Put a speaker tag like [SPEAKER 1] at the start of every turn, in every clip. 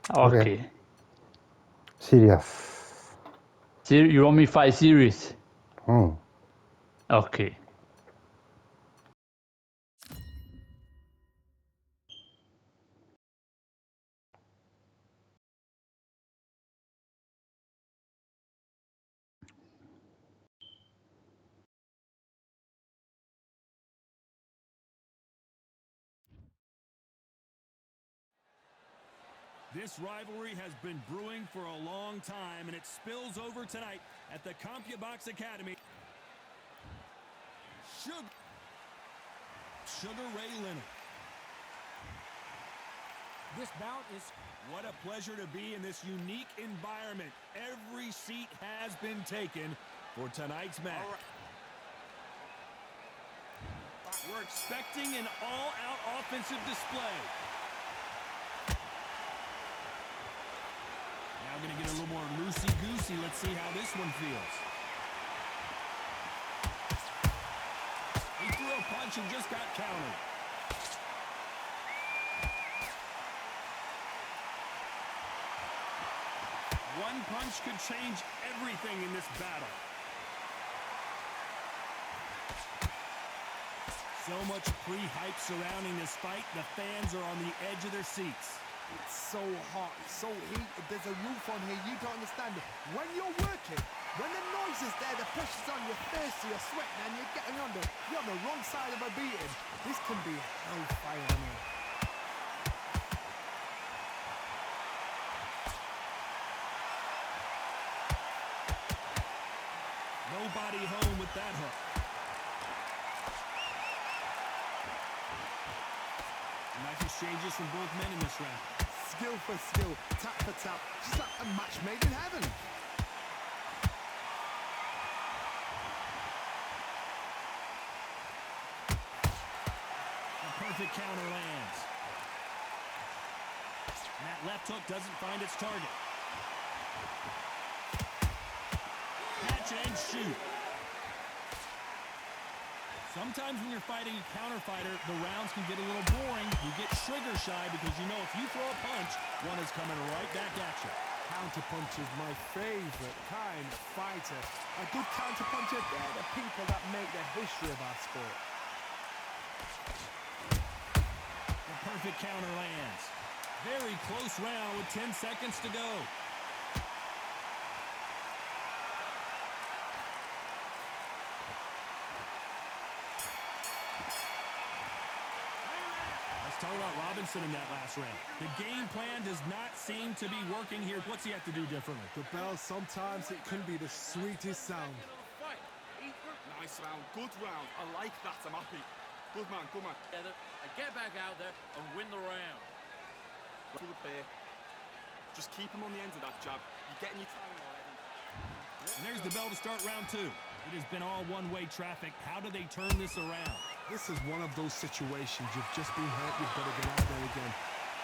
[SPEAKER 1] Okay.
[SPEAKER 2] Serious.
[SPEAKER 1] You want me to fight serious?
[SPEAKER 2] Hmm.
[SPEAKER 1] Okay.
[SPEAKER 3] This rivalry has been brewing for a long time, and it spills over tonight at the CompuBox Academy. Sugar Ray Leonard. This bout is... What a pleasure to be in this unique environment. Every seat has been taken for tonight's match. We're expecting an all-out offensive display. Now going to get a little more loosey-goosey. Let's see how this one feels. He threw a punch and just got countered. One punch could change everything in this battle. So much pre-hype surrounding this fight, the fans are on the edge of their seats.
[SPEAKER 4] It's so hot, so heated, there's a roof on here, you don't understand it. When you're working, when the noise is there, the pressure's on your face, you're sweating and you're getting under, you're on the wrong side of a beating. This can be hellfire on here.
[SPEAKER 3] Nobody home with that hook. Nice exchanges from both men in this round.
[SPEAKER 4] Skill for skill, tap for tap, just like a match made in heaven.
[SPEAKER 3] A perfect counter lands. And that left hook doesn't find its target. Catch and shoot. Sometimes when you're fighting a counter fighter, the rounds can get a little boring. You get trigger shy because you know if you throw a punch, one is coming right back at you.
[SPEAKER 4] Counter punch is my favorite kind of fighter. A good counter puncher, they're the people that make the history of our sport.
[SPEAKER 3] The perfect counter lands. Very close round with 10 seconds to go. Talk about Robinson in that last round. The game plan does not seem to be working here. What's he have to do differently?
[SPEAKER 4] The bell, sometimes it can be the sweetest sound.
[SPEAKER 5] Nice round, good round. I like that, I'm happy. Good man, good man.
[SPEAKER 6] And get back out there and win the round.
[SPEAKER 5] To the pair. Just keep him on the end of that jab. You're getting your time already.
[SPEAKER 3] And there's the bell to start round two. It has been all one-way traffic. How do they turn this around?
[SPEAKER 4] This is one of those situations. You've just been hurt, you've got to get out there again.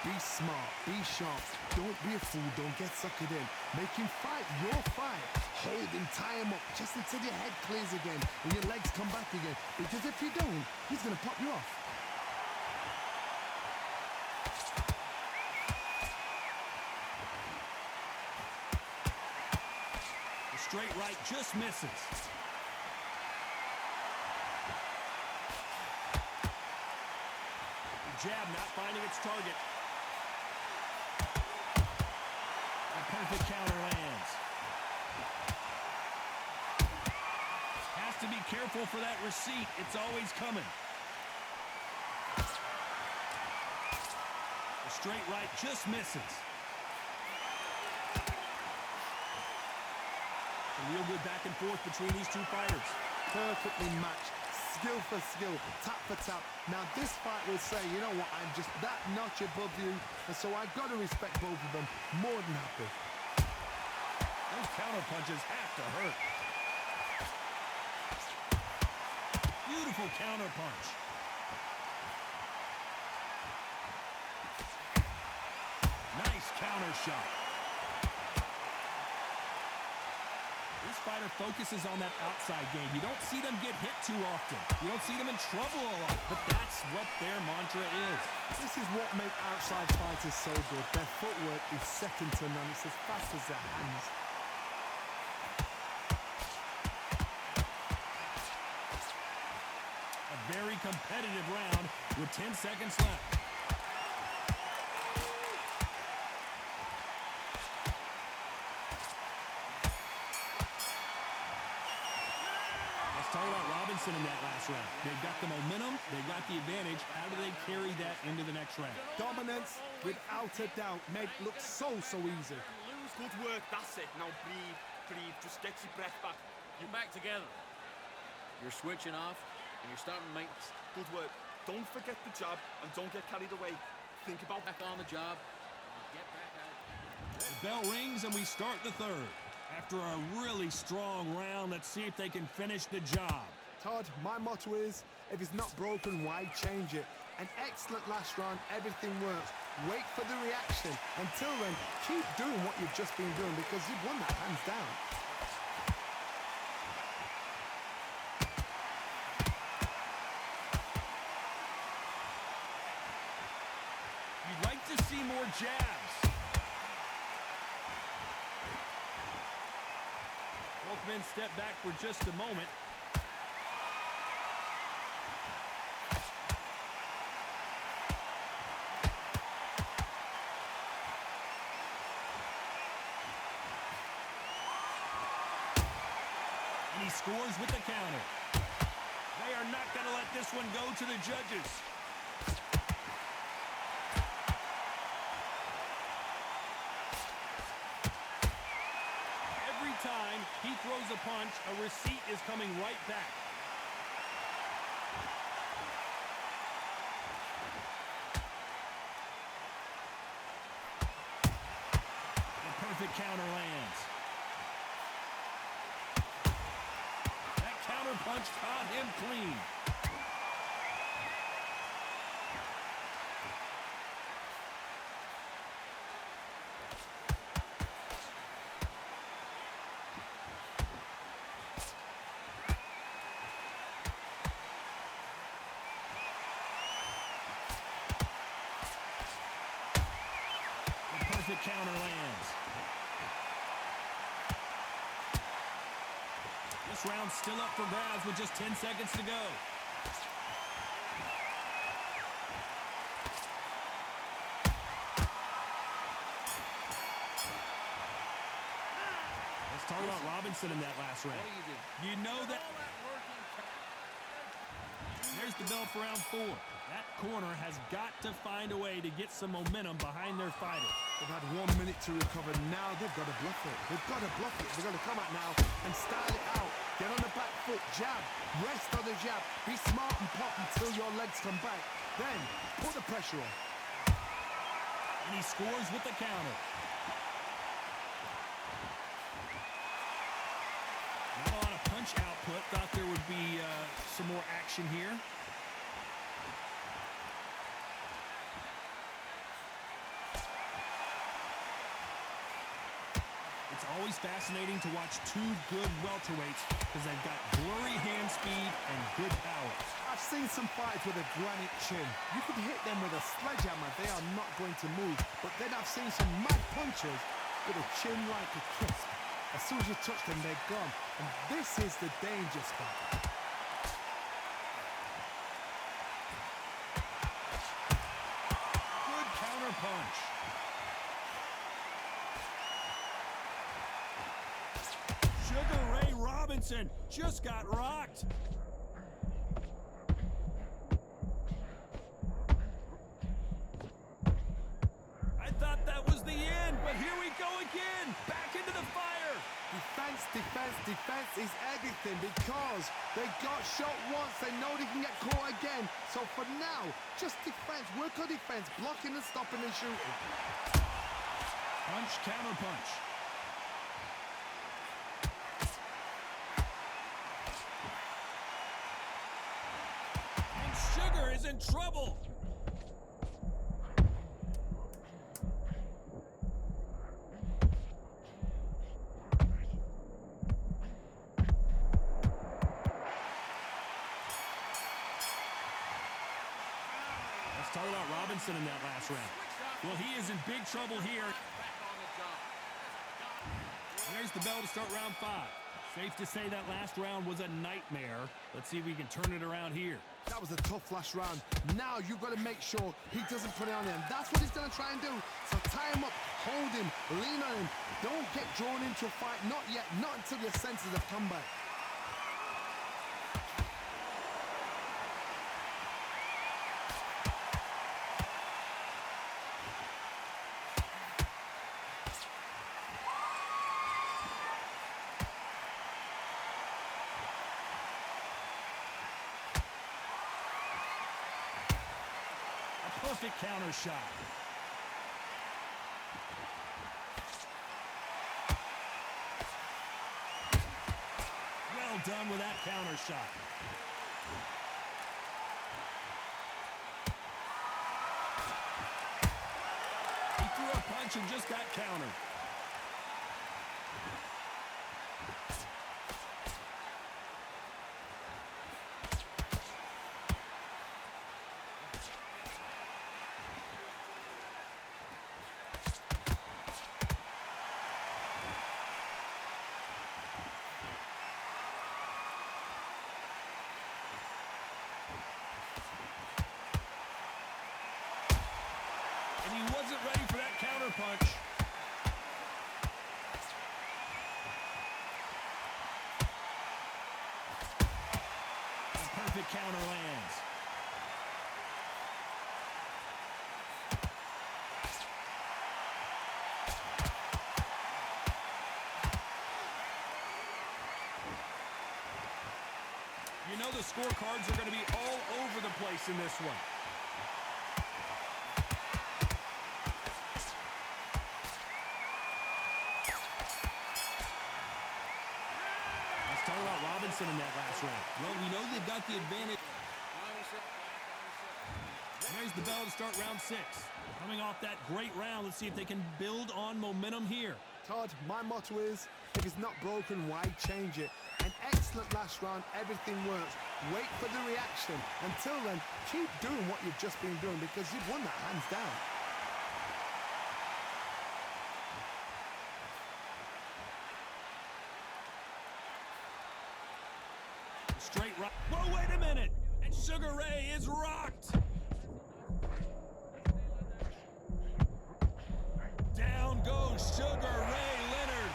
[SPEAKER 4] Be smart, be sharp, don't be a fool, don't get suckered in. Make him fight your fight. Hold him, tie him up, just until your head clears again and your legs come back again. Because if you don't, he's going to pop you off.
[SPEAKER 3] The straight right just misses. Jab not finding its target. A perfect counter lands. Has to be careful for that receipt. It's always coming. The straight right just misses. A real good back and forth between these two fighters.
[SPEAKER 4] Perfectly matched. Skill for skill, tap for tap. Now this fight will say, you know what, I'm just that notch above you, and so I've got to respect both of them. More than happy.
[SPEAKER 3] Those counter punches have to hurt. Beautiful counter punch. Nice counter shot. This fighter focuses on that outside game. You don't see them get hit too often. You don't see them in trouble a lot, but that's what their mantra is.
[SPEAKER 4] This is what makes outside fighters so good. Their footwork is second to none. It's as fast as their hands.
[SPEAKER 3] A very competitive round with 10 seconds left. Talk about Robinson in that last round. They've got the momentum, they've got the advantage. How do they carry that into the next round?
[SPEAKER 4] Dominance, without a doubt, made it look so easy.
[SPEAKER 5] Good work, that's it. Now breathe, just get your breath back.
[SPEAKER 6] You're back together. You're switching off, and you're starting to make...
[SPEAKER 5] Good work. Don't forget the jab, and don't get carried away. Think about
[SPEAKER 6] back on the job. Get back out.
[SPEAKER 3] The bell rings, and we start the third. After a really strong round, let's see if they can finish the job.
[SPEAKER 4] Todd, my motto is, if it's not broken, why change it? An excellent last round, everything works. Wait for the reaction. Until then, keep doing what you've just been doing because you've won that hands down.
[SPEAKER 3] You'd like to see more jabs. Both men step back for just a moment. And he scores with the counter. They are not going to let this one go to the judges. Time he throws a punch, a receipt is coming right back. The perfect counter lands. That counter punch caught him clean. The counter lands. This round's still up for grabs with just 10 seconds to go. Let's talk about Robinson in that last round.
[SPEAKER 6] What do you do?
[SPEAKER 3] You know that.
[SPEAKER 6] All that working.
[SPEAKER 3] There's the bell for round 4. That corner has got to find a way to get some momentum behind their fighter.
[SPEAKER 4] They've had 1 minute to recover. Now they've got to bluff it. They've got to bluff it. They've got to come out now and style it out. Get on the back foot, jab, rest on the jab. Be smart and pop until your legs come back. Then put the pressure on.
[SPEAKER 3] And he scores with the counter. Not a lot of punch output. Thought there would be some more action here. It's always fascinating to watch two good welterweights because they've got blurry hand speed and good power.
[SPEAKER 4] I've seen some fights with a granite chin. You could hit them with a sledgehammer. They are not going to move. But then I've seen some mad punchers with a chin like a crisp. As soon as you touch them, they're gone. And this is the danger spot.
[SPEAKER 3] Good counter punch. Sugar Ray Robinson just got rocked. I thought that was the end, but here we go again. Back into the fire.
[SPEAKER 4] Defense, defense, defense is everything because they got shot once. They know they can get caught again. So for now, just defense. Work on defense. Blocking and stopping and shooting.
[SPEAKER 3] Punch, counter punch. And Sugar is in trouble. Robinson in that last round. Well, he is in big trouble here.
[SPEAKER 6] Back on the job.
[SPEAKER 3] There's the bell to start round 5. Safe to say that last round was a nightmare. Let's see if we can turn it around here.
[SPEAKER 4] That was a tough last round. Now you've got to make sure he doesn't put it on him. That's what he's going to try and do. So tie him up, hold him, lean on him. Don't get drawn into a fight. Not yet. Not until your senses have come back.
[SPEAKER 3] Perfect counter shot. Well done with that counter shot. He threw a punch and just got countered. And he wasn't ready for that counter punch. A perfect counter lands. You know the scorecards are going to be all over the place in this one. Talk about Robinson in that last round. Well, we know they've got the advantage. There's the bell to start round 6. Coming off that great round, let's see if they can build on momentum here.
[SPEAKER 4] Todd, my motto is, if it's not broken, why change it? An excellent last round, everything works. Wait for the reaction. Until then, keep doing what you've just been doing because you've won that hands down.
[SPEAKER 3] Straight right. Whoa, wait a minute! And Sugar Ray is rocked! Down goes Sugar Ray Leonard.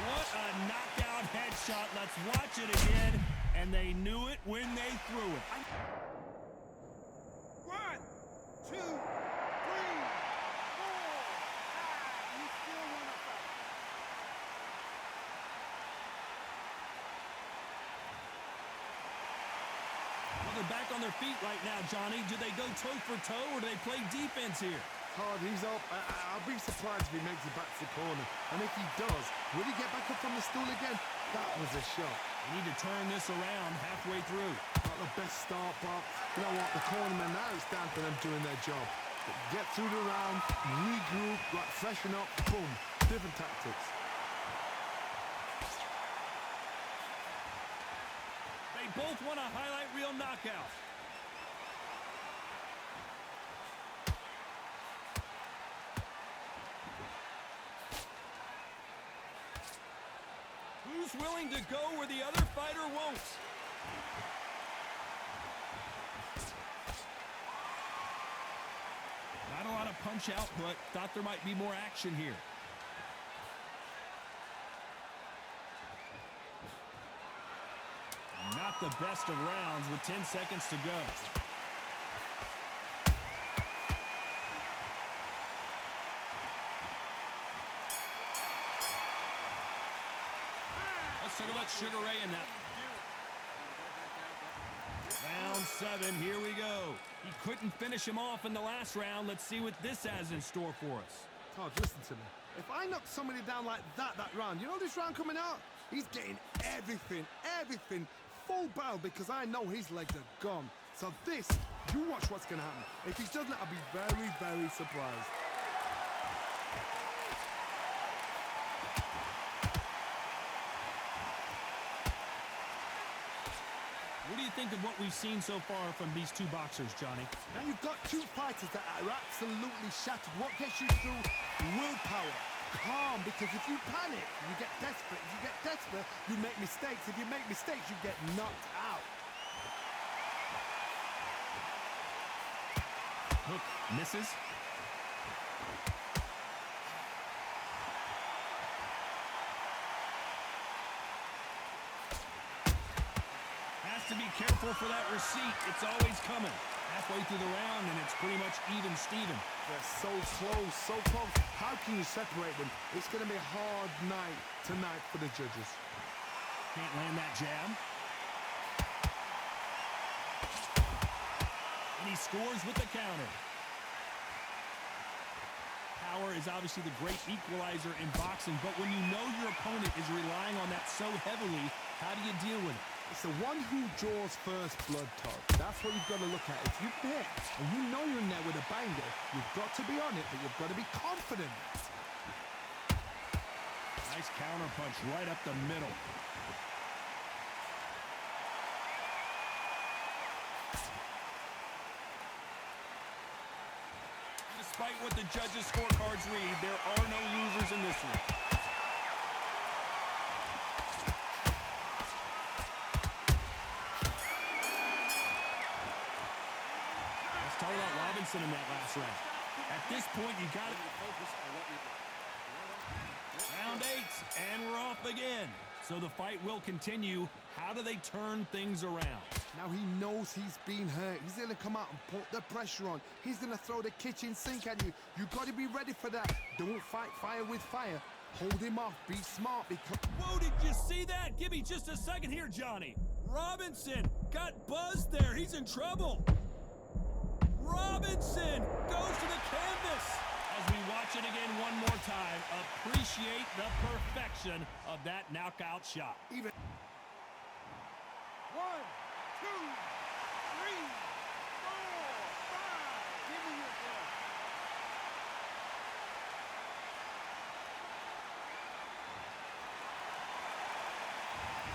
[SPEAKER 3] What a knockout headshot. Let's watch it again. And they knew it when they threw it.
[SPEAKER 2] 1, 2, 3, 4, 5. You still want to fight.
[SPEAKER 3] Well, they're back on their feet right now, Johnny. Do they go toe for toe or do they play defense here?
[SPEAKER 4] Todd, he's up. I'll be surprised if he makes it back to the corner. And if he does, will he get back up from the stool again? That was a shot.
[SPEAKER 3] They need to turn this around halfway through.
[SPEAKER 4] Not the best start, but you know what? The cornermen, now it's down for them doing their job. Get through the round, regroup, like freshen up, boom. Different tactics.
[SPEAKER 3] They both want a highlight reel knockout. Who's willing to go where the other fighter won't? Not a lot of punch output. Thought there might be more action here. Not the best of rounds with 10 seconds to go. Let's talk about Sugar Ray in that. Round 7, here we go. He couldn't finish him off in the last round. Let's see what this has in store for us.
[SPEAKER 4] Todd, listen to me. If I knock somebody down like that round, you know this round coming out? He's getting everything, full barrel because I know his legs are gone. So this, you watch what's going to happen. If he doesn't, I'll be very, very surprised.
[SPEAKER 3] What do you think think of what we've seen so far from these two boxers, Johnny?
[SPEAKER 4] Now you've got two fighters that are absolutely shattered. What gets you through? Willpower. Calm, because if you panic, you get desperate. If you get desperate, you make mistakes. If you make mistakes, you get knocked out.
[SPEAKER 3] Hook misses. Has to be careful for that receipt. It's always coming. Halfway through the round, and it's pretty much even Steven.
[SPEAKER 4] They're so close, so close. How can you separate them? It's going to be a hard night tonight for the judges.
[SPEAKER 3] Can't land that jab. And he scores with the counter. Power is obviously the great equalizer in boxing, but when you know your opponent is relying on that so heavily, how do you deal with it?
[SPEAKER 4] It's the one who draws first blood, Todd. That's what you've got to look at. If you hit and you know you're in there with a banger, you've got to be on it, but you've got to be confident.
[SPEAKER 3] Nice counter punch right up the middle. Despite what the judges' scorecards read, there are no losers in this one. Let's talk about Robinson in that last round. At this point, you got to focus on what we do. Round 8, and we're off again. So the fight will continue. How do they turn things around?
[SPEAKER 4] Now he knows he's been hurt. He's going to come out and put the pressure on. He's going to throw the kitchen sink at you. You've got to be ready for that. Don't fight fire with fire. Hold him off. Be smart. Because
[SPEAKER 3] Whoa, did you see that? Give me just a second here, Johnny. Robinson got buzzed there. He's in trouble. Robinson goes to the canvas. As we watch it again one more time, appreciate the perfection of that knockout shot.
[SPEAKER 4] even
[SPEAKER 2] 1, 2, 3, 4, 5. Give me your ball.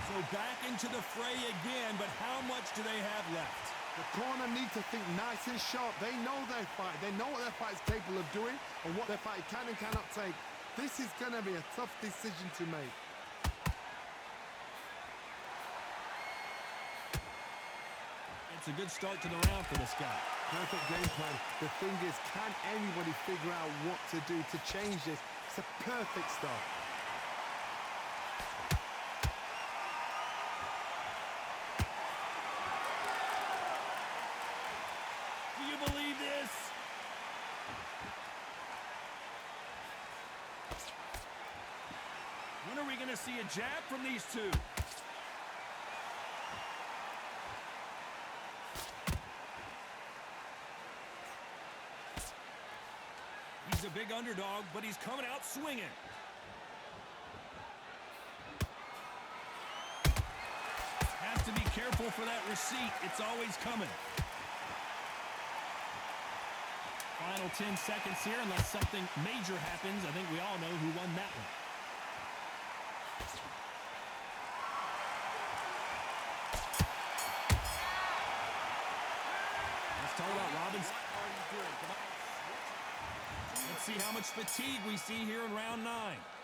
[SPEAKER 3] So back into the fray again, but how much do they have left?
[SPEAKER 4] the corner need to think nice and sharp. They know their fight. They know what their fight is capable of doing and what their fight can and cannot take. This is going to be a tough decision to make.
[SPEAKER 3] It's a good start to the round for this guy.
[SPEAKER 4] Perfect game plan. The thing is, can anybody figure out what to do to change this? It's a perfect start.
[SPEAKER 3] Do you believe this? When are we going to see a jab from these two? He's a big underdog, but he's coming out swinging. Has to be careful for that receipt. It's always coming. Final 10 seconds here, unless something major happens. I think we all know who won that one. Let's talk about Robbins. Let's see how much fatigue we see here in round 9.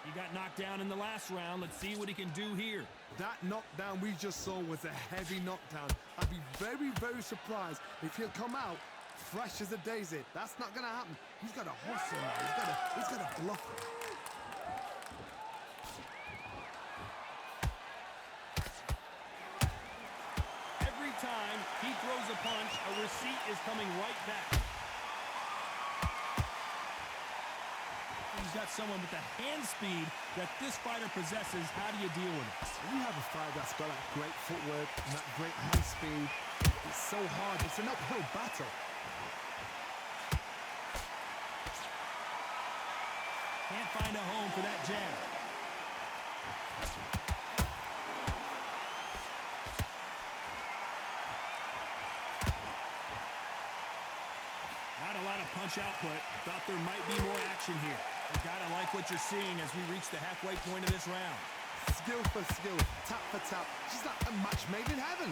[SPEAKER 3] He got knocked down in the last round. Let's see what he can do here.
[SPEAKER 4] That knockdown we just saw was a heavy knockdown. I'd be very, very surprised if he'll come out fresh as a daisy. That's not going to happen. He's got a hustle now. He's got a bluff.
[SPEAKER 3] Every time he throws a punch, a receipt is coming right back. He's got someone with the hand speed that this fighter possesses. How do you deal with it?
[SPEAKER 4] When you have a fighter that's got that great footwork and that great hand speed, it's so hard. It's an uphill battle.
[SPEAKER 3] Can't find a home for that jab. Not a lot of punch output. Thought there might be more action here. You gotta like what you're seeing as we reach the halfway point of this round.
[SPEAKER 4] Skill for skill, tap for tap. Just like a match made in heaven.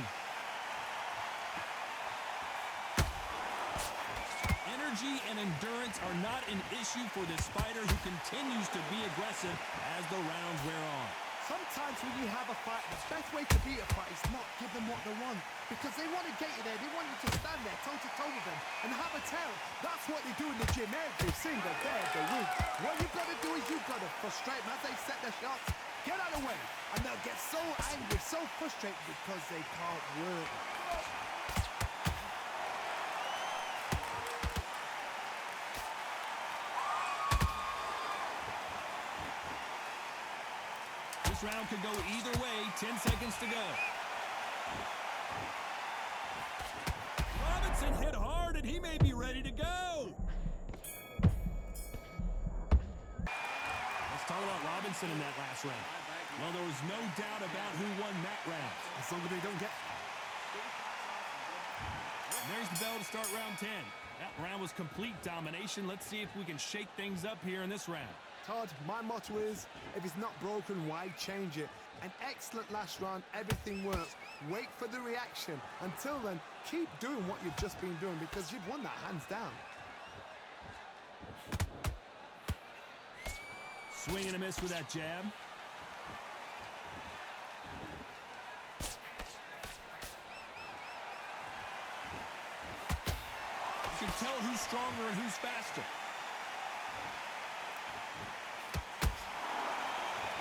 [SPEAKER 3] energy and endurance are not an issue for this fighter who continues to be aggressive as the rounds wear on.
[SPEAKER 4] Sometimes when you have a fight, the best way to beat a fight is not give them what they want. Because they want to get you there. They want you to stand there toe-to-toe with them and have a tell. That's what they do in the gym every single day of the week. What you've got to do is you've got to frustrate them as they set their shots. Get out of the way. And they'll get so angry, so frustrated because they can't work.
[SPEAKER 3] This round could go either way. 10 seconds to go. Robinson hit hard, and he may be ready to go. Let's talk about Robinson in that last round. Well, there was no doubt about who won that round.
[SPEAKER 4] As long as they don't get...
[SPEAKER 3] And there's the bell to start round 10. That round was complete domination. Let's see if we can shake things up here in this round.
[SPEAKER 4] Todd, my motto is, if it's not broken, why change it? An excellent last round, everything works. Wait for the reaction. Until then, keep doing what you've just been doing because you've won that hands down.
[SPEAKER 3] Swing and a miss with that jab. You can tell who's stronger and who's faster.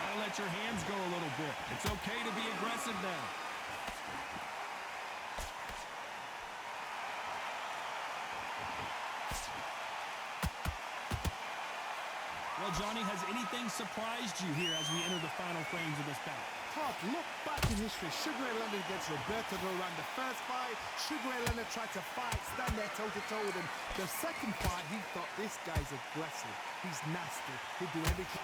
[SPEAKER 3] Gotta let your hands go a little bit. It's okay to be aggressive now. Well, Johnny, has anything surprised you here as we enter the final frames of this bout?
[SPEAKER 4] Todd, look back in history. Sugar Ray Leonard against Roberto Duran. The first fight, Sugar Ray Leonard tried to fight, stand there toe-to-toe with him. The second fight, he thought, this guy's aggressive. He's nasty. He'll do everything.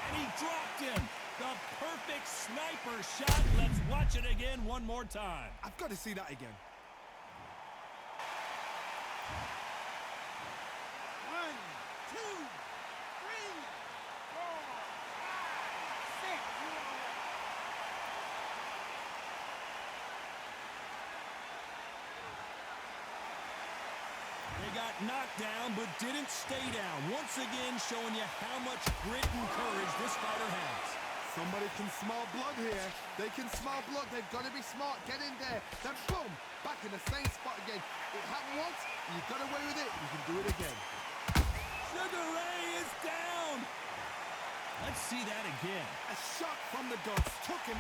[SPEAKER 3] And he dropped him. The perfect sniper shot. Let's watch it again one more time.
[SPEAKER 4] I've got to see that again.
[SPEAKER 2] 1, 2, 3, 4, 5, 6.
[SPEAKER 3] They got knocked down, but didn't stay down. Once again, showing you how much grit and courage this fighter has.
[SPEAKER 4] Somebody can smell blood here. They can smell blood. They've got to be smart. Get in there. Then boom, back in the same spot again. It happened once. You got away with it. You can do it again.
[SPEAKER 3] Sugar Ray is down. Let's see that again.
[SPEAKER 4] A shot from the gods took him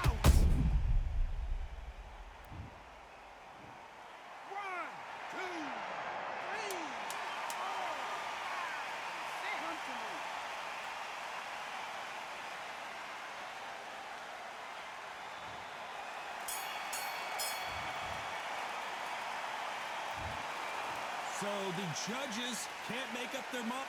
[SPEAKER 4] out.
[SPEAKER 2] 1, 2, 3, 4, 5, 6. Come to me.
[SPEAKER 3] So the judges can't make up their mind.